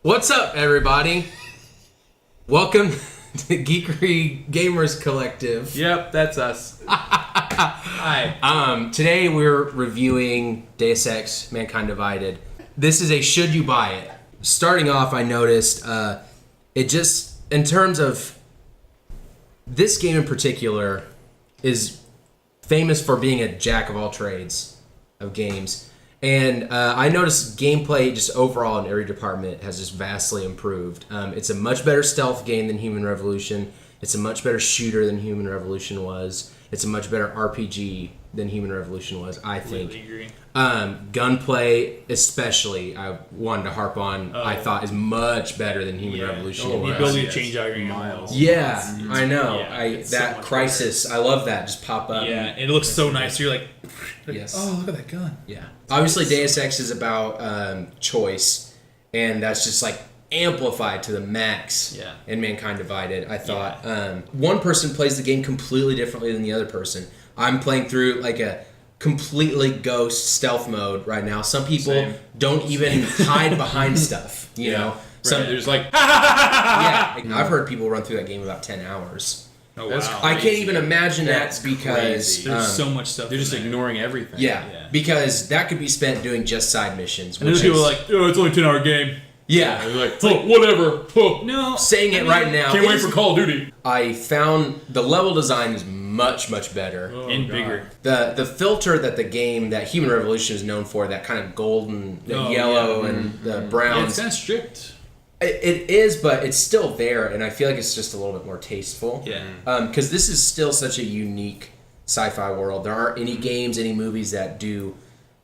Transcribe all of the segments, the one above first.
What's up, everybody? Welcome to Geekery Gamers Collective. Yep, that's us. Hi. Today we're reviewing Deus Ex: Mankind Divided. This is a should you buy it. Starting off, I noticed it just, in terms of this game in particular, is famous for being a jack of all trades of games. And I noticed gameplay just overall in every department has just vastly improved. It's a much better stealth game than Human Revolution. It's a much better shooter than Human Revolution was. It's a much better RPG than Human Revolution was, I think. Really agree. Gunplay, especially, I wanted to harp on, I thought is much better than Human Revolution was. The ability to change out your miles. Yeah, I know. Yeah, that so Crisis, I love that. Just pop up. Yeah, it looks so nice. You're like, yes. Oh, look at that gun. Yeah. Obviously, Deus Ex is about choice, and that's just like amplified to the max in Mankind Divided. I thought one person plays the game completely differently than the other person. I'm playing through like a completely ghost stealth mode right now. Some people don't even hide behind stuff, you know? Some they're just like, I've heard people run through that game about 10 hours. Oh, wow. I can't even imagine that because there's so much stuff. They're just ignoring everything. Yeah, because that could be spent doing just side missions. And there's people like, oh, it's only a 10-hour game. Yeah. They're like, oh, whatever. Oh. No. Saying it right now. Can't wait for Call of Duty. I found the level design is much, much better. And bigger. The filter that the game, that Human Revolution is known for, that kind of golden, yellow, and the browns. Yeah, it's kind of strict. It is, but it's still there, and I feel like it's just a little bit more tasteful. Yeah. Because this is still such a unique sci-fi world. There aren't any games, any movies that do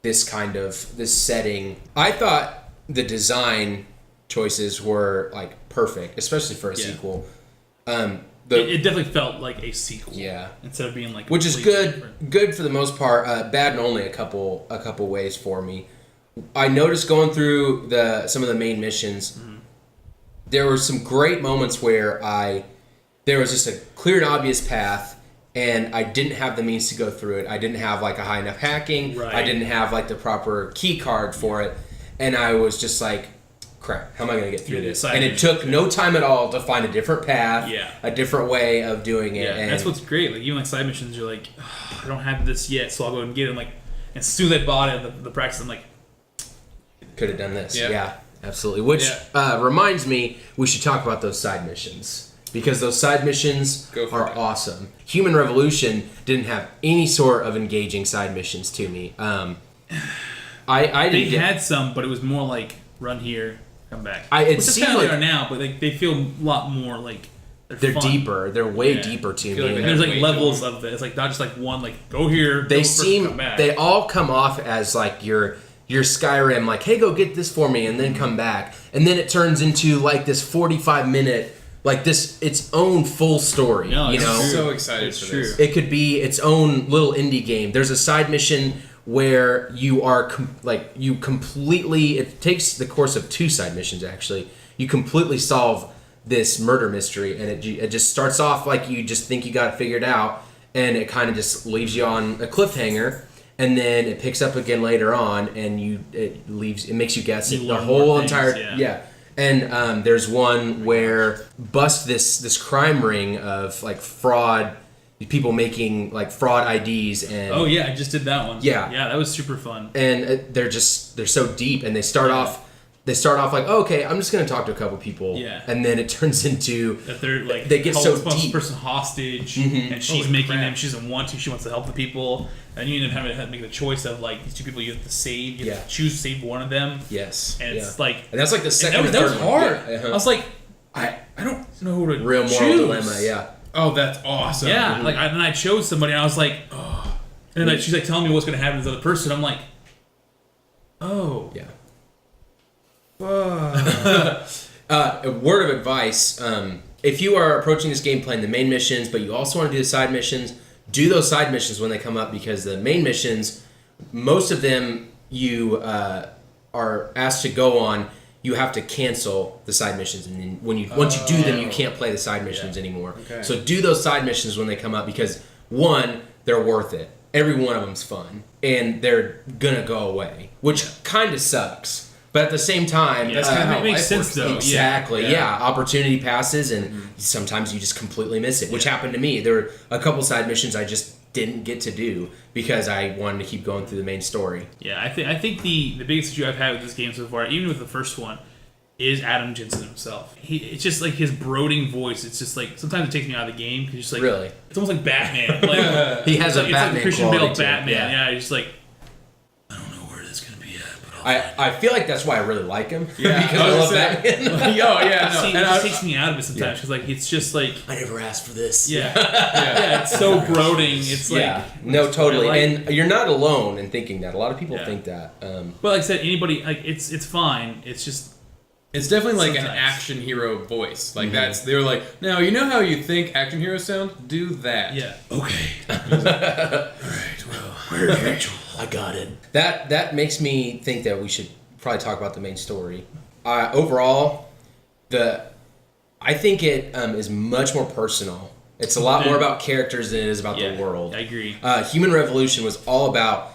this kind of, this setting. I thought the design choices were like perfect, especially for a sequel. It definitely felt like a sequel. Yeah. Instead of being like, which is good for the most part. Bad in only a couple ways for me. I noticed going through some of the main missions. There were some great moments where there was just a clear and obvious path, and I didn't have the means to go through it. I didn't have like a high enough hacking. Right. I didn't have like the proper key card for it, and I was just like, crap, how am I going to get through this? And it took no time at all to find a different path, a different way of doing it. Yeah, and that's what's great. Like even like side missions, you're like, I don't have this yet, so I'll go and get it. And like, as soon as I bought it, the practice, I'm like, could have done this. Yeah. Absolutely. Which reminds me, we should talk about those side missions. Because those side missions are awesome. Human Revolution didn't have any sort of engaging side missions to me. They had some, but it was more like, run here, come back. It seemed kind of like they are now, but they feel a lot more like they're fun. deeper. They're way deeper to me. Like there's like levels of it. It's like not just like one, like go here. They all come off as like your Skyrim, like, hey, go get this for me, and then come back. And then it turns into, like, this 45-minute, like, its own full story, you know? I'm so excited for this. It could be its own little indie game. There's a side mission where you are, you completely, it takes the course of 2 side missions, actually. You completely solve this murder mystery, and it just starts off like you just think you got it figured out, and it kind of just leaves you on a cliffhanger. And then it picks up again later on, and it makes you guess the whole entire And there's one where bust this crime ring of like fraud, people making like fraud IDs and I just did that one. Yeah, that was super fun. And they're so deep, and they start off like, oh, okay, I'm just going to talk to a couple people. Yeah. And then it turns into that they're like they get so deep. This person hostage, and she's making them. She doesn't want to. She wants to help the people, and you end up having to make the choice of like these 2 people you have to save. You have to choose to save one of them. Yes. And it's like, and that's like the second. That was hard. Yeah. I was like, I don't know who to real choose. Moral dilemma. Yeah. Oh, that's awesome. Yeah. Like then I chose somebody, and I was like, oh, and then she's like telling me what's going to happen to this other person. I'm like, oh. Yeah. A word of advice, if you are approaching this game playing the main missions, but you also want to do the side missions, do those side missions when they come up, because the main missions, most of them you are asked to go on, you have to cancel the side missions, and then once you do them, you can't play the side missions anymore. Okay. So do those side missions when they come up, because one, they're worth it. every one of them's fun, and they're gonna go away, which kind of sucks. But at the same time, That's kinda how it makes life sense works, though. though. exactly, Yeah. yeah. Opportunity passes, and sometimes you just completely miss it, which happened to me. There were a couple side missions I just didn't get to do because I wanted to keep going through the main story. Yeah, I think the biggest issue I've had with this game so far, even with the first one, is Adam Jensen himself. It's just like his brooding voice. It's just like sometimes it takes me out of the game because just like Really? it's almost like Batman. Like He has it's a like, Batman it's like Christian quality Bale to it, Batman. yeah. Yeah, he's just like I don't know where this is gonna be at, but I feel like that's why I really like him. Yeah, because I was love gonna say- Batman. Oh yeah, no. See, it and just I- takes me out of it sometimes because like it's just like I never asked for this. yeah, it's so brooding. It's like Yeah, no, totally, I like- and you're not alone in thinking that. A lot of people Yeah. think that. But like I said, anybody like it's fine. It's just It's definitely like an Sometimes. action hero voice. Like they were like, now you know how you think action heroes sound? Do that. yeah. Okay, Alright, well. where's Rachel? I got it. That makes me think that we should probably talk about the main story. Overall, I think it is much more personal. It's a lot more about characters than it is about Yeah, the world. I agree. Human Revolution was all about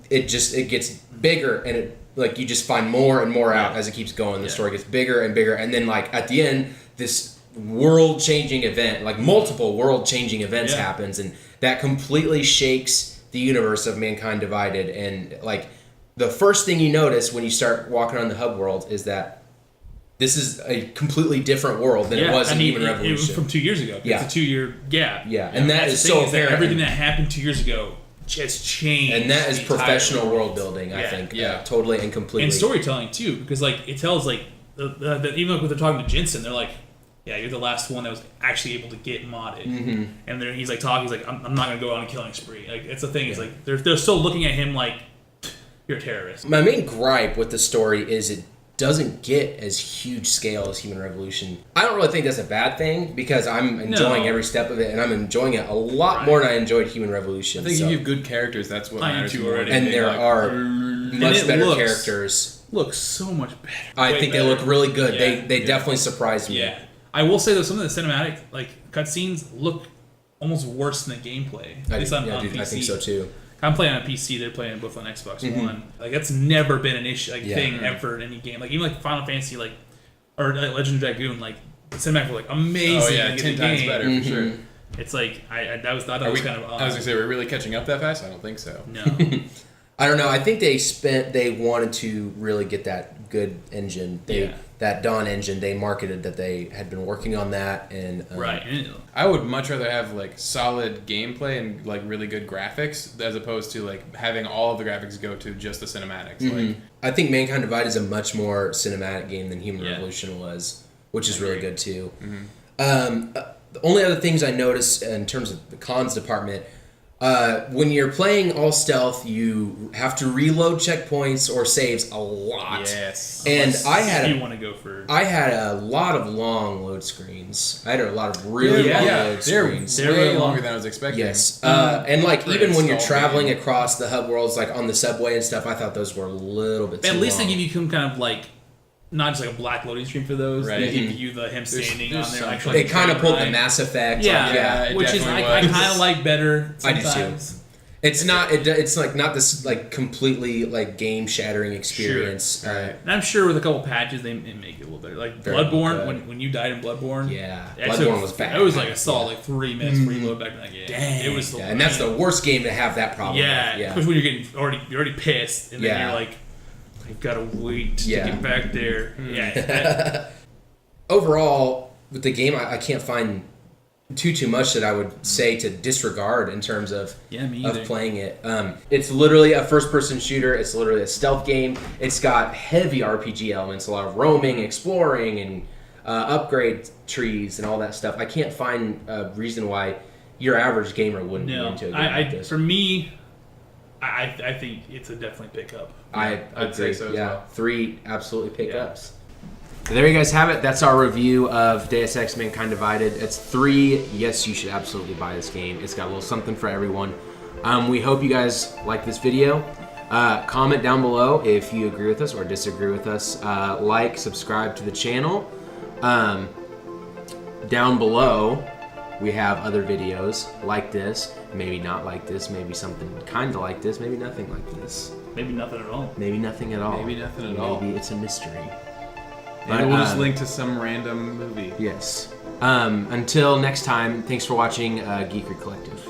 it gets bigger and it like you just find more and more out as it keeps going. The story gets bigger and bigger, and then like at the end, this world-changing event, like multiple world-changing events happens, and that completely shakes the universe of Mankind Divided. And like the first thing you notice when you start walking around the hub world is that this is a completely different world than it was in Human It was Revolution. from 2 years ago. Yeah. It's a 2-year gap. Yeah, and that that's is the thing, so is that apparent. everything that happened 2 years ago has changed. And that is the entire professional world building, I Yeah. think. Yeah. Totally and completely. And storytelling too, because like it tells like even like when they're talking to Jensen, they're like, "Yeah, you're the last one that was actually able to get modded." Mm-hmm. And then he's like talking, he's like, "I'm not gonna go on a killing spree." Like it's the thing is like they're still looking at him like you're a terrorist. My main gripe with the story is it doesn't get as huge scale as Human Revolution. I don't really think that's a bad thing because I'm enjoying No. every step of it, and I'm enjoying it a lot Right. more than I enjoyed Human Revolution. I think so. you have good characters. That's what I am matters too more already. than And being there like, are much it better looks- characters. Looks so much better. I Way think better. they look really good. Yeah. They definitely surprised me. Yeah, I will say though, some of the cinematic like cutscenes look almost worse than the gameplay. At least on PC. I think so too. I'm playing on PC. They're playing both on Xbox One. Like that's never been an issue, Yeah. thing ever in any game. Like even like Final Fantasy, like or Legend of Dragoon, like the cinematic were like amazing. oh yeah, like, in 10 the times game. better for sure. It's like I that was that Are was we, kind of odd. I was gonna say, we're really catching up that fast? I don't think so. No, I don't know. I think they wanted to really get that good engine. That Dawn engine. They marketed that they had been working on that, and right. And I would much rather have like solid gameplay and like really good graphics as opposed to like having all of the graphics go to just the cinematics. Like I think Mankind Divided is a much more cinematic game than Human Yeah. Revolution was, which is really good too. The only other things I noticed in terms of the cons department, when you're playing all stealth, you have to reload checkpoints or saves a lot. yes. And I if had you want to go for had a lot of long load screens. I had a lot of really long load they're screens. way really longer long. than I was expecting. Yes, and like For even when you're install traveling game. across the hub worlds, like on the subway and stuff, I thought those were a little bit. at too least long. they give you some kind of like not just like a black loading screen for those. Right. They give you the him standing there's on there. some- Actually, They kind of pulled the right. Mass Effect. Yeah, Yeah, it which is definitely I was. kind of like better. I do too. Sometimes. It's not. It's like not this like completely like game shattering experience. Sure. Right. And I'm sure with a couple patches they make it a little better. Like Very Bloodborne, good. when you died in Bloodborne, Yeah, it Bloodborne took- was bad. It was like a solid like 3 minutes to reload back to that game. Dang. It was the Yeah, and that's the worst game to have that problem. yeah, with. Yeah. especially when you're already pissed, and then Yeah. you're like, I've got to wait to Yeah. get back there. Yeah, Overall, with the game, I can't find too much that I would say to disregard in terms of Yeah, me of either. playing it. It's literally a first-person shooter. It's literally a stealth game. It's got heavy RPG elements, a lot of roaming, exploring, and upgrade trees and all that stuff. I can't find a reason why your average gamer wouldn't be no, into a game like this. for me, I think it's a definitely pick up. I'd say so as well. 3 absolutely pickups. There you guys have it. That's our review of Deus Ex Mankind Divided. It's 3. Yes, you should absolutely buy this game. It's got a little something for everyone. We hope you guys like this video. Comment down below if you agree with us or disagree with us. Like, subscribe to the channel. Down below, We have other videos like this, maybe not like this, maybe something kind of like this, maybe nothing like this. Maybe nothing at all. Maybe nothing at all. Maybe nothing at all. Maybe it's a mystery. And we'll just link to some random movie. Yes. Until next time, thanks for watching Geekery Collective.